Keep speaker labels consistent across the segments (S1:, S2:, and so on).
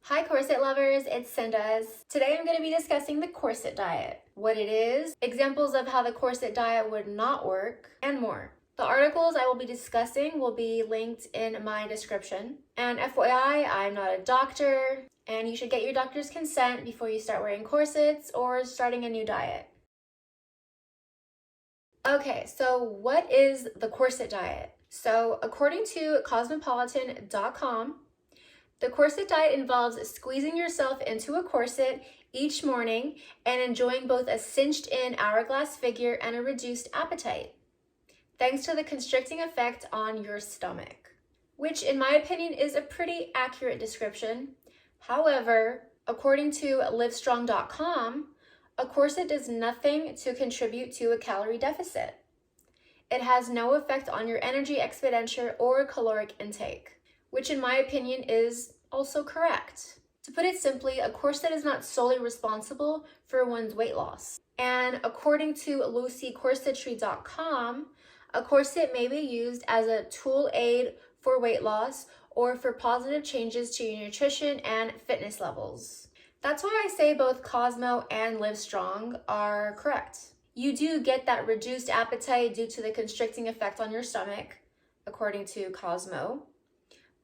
S1: Hi corset lovers, it's Sinduz. Today I'm going to be discussing the corset diet, what it is, examples of how the corset diet would not work, and more. The articles I will be discussing will be linked in my description. And FYI, I'm not a doctor, and you should get your doctor's consent before you start wearing corsets or starting a new diet. Okay, so what is the corset diet? So according to cosmopolitan.com, the corset diet involves squeezing yourself into a corset each morning and enjoying both a cinched-in hourglass figure and a reduced appetite, thanks to the constricting effect on your stomach, which in my opinion is a pretty accurate description. However, according to livestrong.com, a corset does nothing to contribute to a calorie deficit. It has no effect on your energy expenditure or caloric intake, which in my opinion is also correct. To put it simply, a corset is not solely responsible for one's weight loss. And according to lucycorsetry.com, a corset may be used as a tool aid for weight loss or for positive changes to your nutrition and fitness levels. That's why I say both Cosmo and Livestrong are correct. You do get that reduced appetite due to the constricting effect on your stomach, according to Cosmo.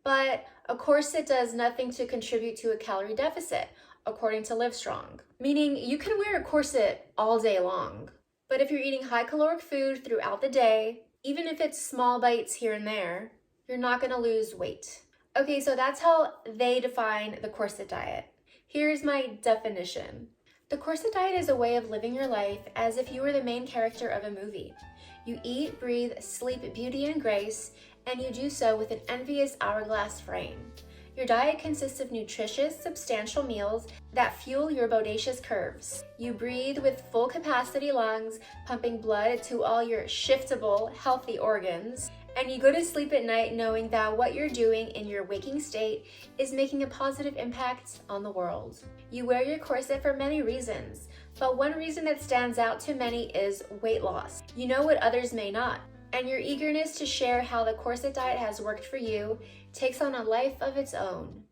S1: But a corset does nothing to contribute to a calorie deficit, according to Livestrong. Meaning you can wear a corset all day long, but if you're eating high caloric food throughout the day, even if it's small bites here and there, you're not gonna lose weight. Okay, so that's how they define the corset diet. Here's my definition. The corset diet is a way of living your life as if you were the main character of a movie. You eat, breathe, sleep beauty and grace, and you do so with an envious hourglass frame. Your diet consists of nutritious, substantial meals that fuel your bodacious curves. You breathe with full capacity lungs, pumping blood to all your shiftable, healthy organs. And you go to sleep at night knowing that what you're doing in your waking state is making a positive impact on the world. You wear your corset for many reasons, but one reason that stands out to many is weight loss. You know what others may not, and your eagerness to share how the corset diet has worked for you takes on a life of its own.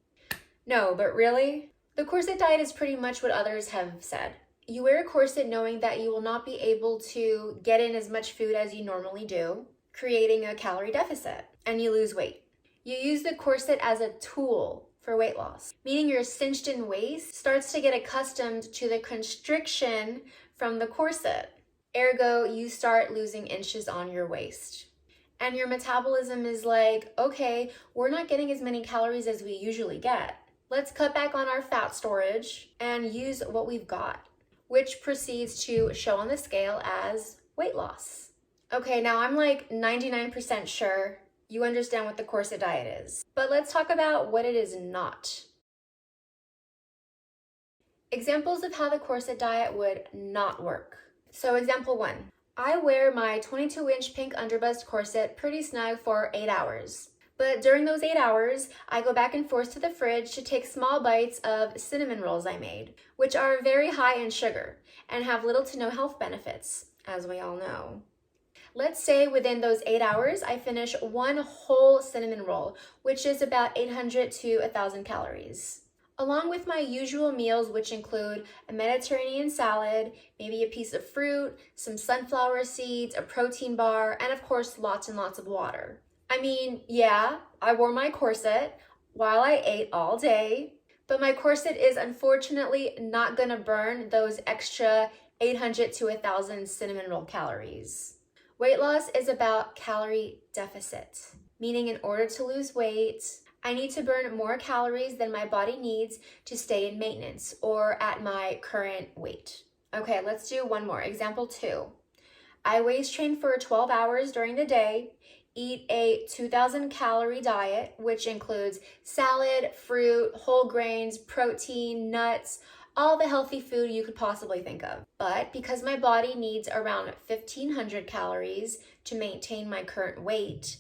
S1: No, but really? The corset diet is pretty much what others have said. You wear a corset knowing that you will not be able to get in as much food as you normally do, creating a calorie deficit, and you lose weight. You use the corset as a tool for weight loss, meaning your cinched-in waist starts to get accustomed to the constriction from the corset. Ergo, you start losing inches on your waist. And your metabolism is like, okay, we're not getting as many calories as we usually get. Let's cut back on our fat storage and use what we've got, which proceeds to show on the scale as weight loss. Okay, now I'm like 99% sure you understand what the corset diet is, but let's talk about what it is not. Examples of how the corset diet would not work. So example 1, I wear my 22-inch pink underbust corset pretty snug for 8 hours. But during those 8 hours, I go back and forth to the fridge to take small bites of cinnamon rolls I made, which are very high in sugar and have little to no health benefits, as we all know. Let's say within those 8 hours, I finish one whole cinnamon roll, which is about 800 to 1,000 calories. Along with my usual meals, which include a Mediterranean salad, maybe a piece of fruit, some sunflower seeds, a protein bar, and of course, lots and lots of water. I mean, yeah, I wore my corset while I ate all day, but my corset is unfortunately not gonna burn those extra 800 to 1,000 cinnamon roll calories. Weight loss is about calorie deficit, meaning in order to lose weight, I need to burn more calories than my body needs to stay in maintenance or at my current weight. Okay, let's do one more. Example 2. I waist train for 12 hours during the day, eat a 2,000 calorie diet, which includes salad, fruit, whole grains, protein, nuts, all the healthy food you could possibly think of. But because my body needs around 1,500 calories to maintain my current weight,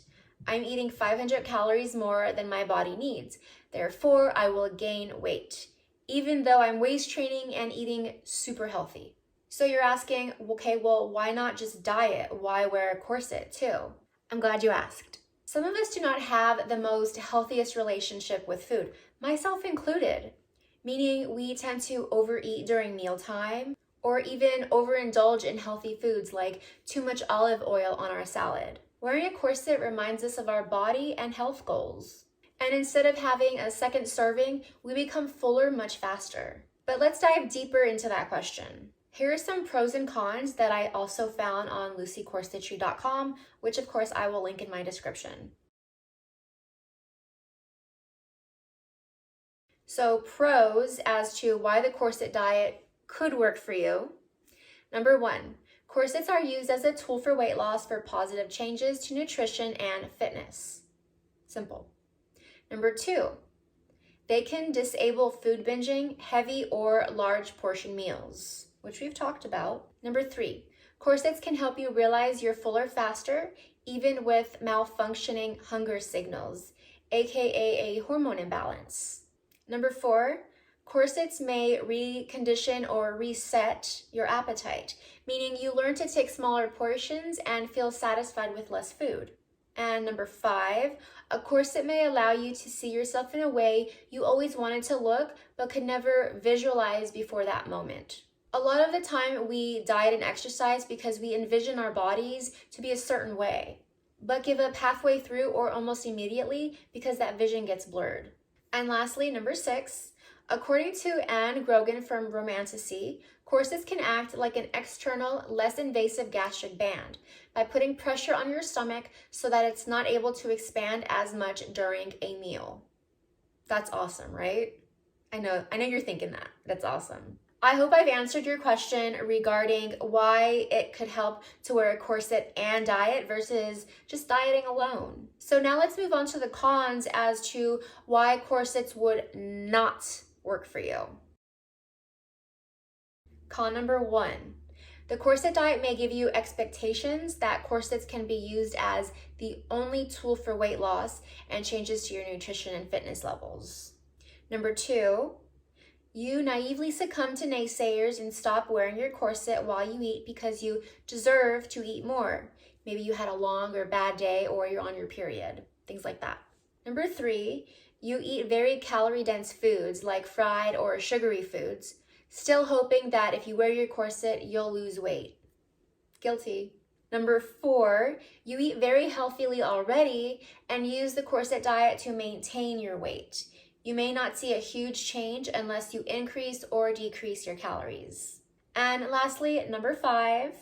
S1: I'm eating 500 calories more than my body needs. Therefore, I will gain weight, even though I'm waist training and eating super healthy. So you're asking, okay, well, why not just diet? Why wear a corset too? I'm glad you asked. Some of us do not have the most healthiest relationship with food, myself included. meaning we tend to overeat during mealtime or even overindulge in healthy foods like too much olive oil on our salad. Wearing a corset reminds us of our body and health goals. And instead of having a second serving, we become fuller much faster. But let's dive deeper into that question. Here are some pros and cons that I also found on lucycorsetry.com, which of course I will link in my description. So pros as to why the corset diet could work for you. Number 1, corsets are used as a tool for weight loss for positive changes to nutrition and fitness. Simple. Number 2, they can disable food binging, heavy or large portion meals, which we've talked about. Number 3, corsets can help you realize you're fuller faster, even with malfunctioning hunger signals, aka a hormone imbalance. Number 4, corsets may recondition or reset your appetite, meaning you learn to take smaller portions and feel satisfied with less food. And number 5, a corset may allow you to see yourself in a way you always wanted to look but could never visualize before that moment. A lot of the time we diet and exercise because we envision our bodies to be a certain way, but give up halfway through or almost immediately because that vision gets blurred. And lastly, number 6, according to Anne Grogan from Romantasy, corsets can act like an external, less invasive gastric band by putting pressure on your stomach so that it's not able to expand as much during a meal. That's awesome, right? I know you're thinking that. That's awesome. I hope I've answered your question regarding why it could help to wear a corset and diet versus just dieting alone. So now let's move on to the cons as to why corsets would not work for you. Con number 1, the corset diet may give you expectations that corsets can be used as the only tool for weight loss and changes to your nutrition and fitness levels. Number 2, you naively succumb to naysayers and stop wearing your corset while you eat because you deserve to eat more. Maybe you had a long or bad day or you're on your period, things like that. Number 3, you eat very calorie-dense foods like fried or sugary foods, still hoping that if you wear your corset, you'll lose weight. Guilty. Number 4, you eat very healthily already and use the corset diet to maintain your weight. You may not see a huge change unless you increase or decrease your calories. And lastly, number 5,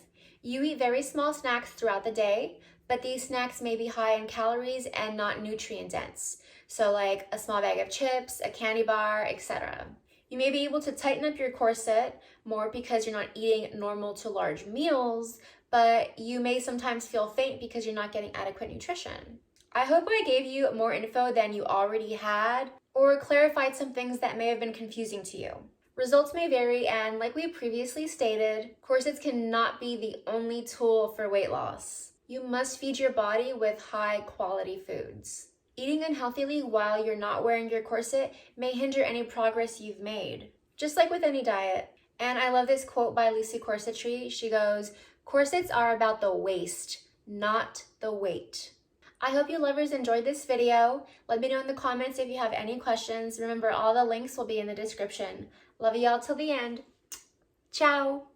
S1: you eat very small snacks throughout the day, but these snacks may be high in calories and not nutrient dense. So like a small bag of chips, a candy bar, etc. You may be able to tighten up your corset more because you're not eating normal to large meals, but you may sometimes feel faint because you're not getting adequate nutrition. I hope I gave you more info than you already had or clarified some things that may have been confusing to you. Results may vary, and like we previously stated, corsets cannot be the only tool for weight loss. You must feed your body with high quality foods. Eating unhealthily while you're not wearing your corset may hinder any progress you've made, just like with any diet. And I love this quote by Lucy Corsetry. She goes, "Corsets are about the waist, not the weight." I hope you lovers enjoyed this video. Let me know in the comments if you have any questions. Remember, all the links will be in the description. Love y'all till the end. Ciao!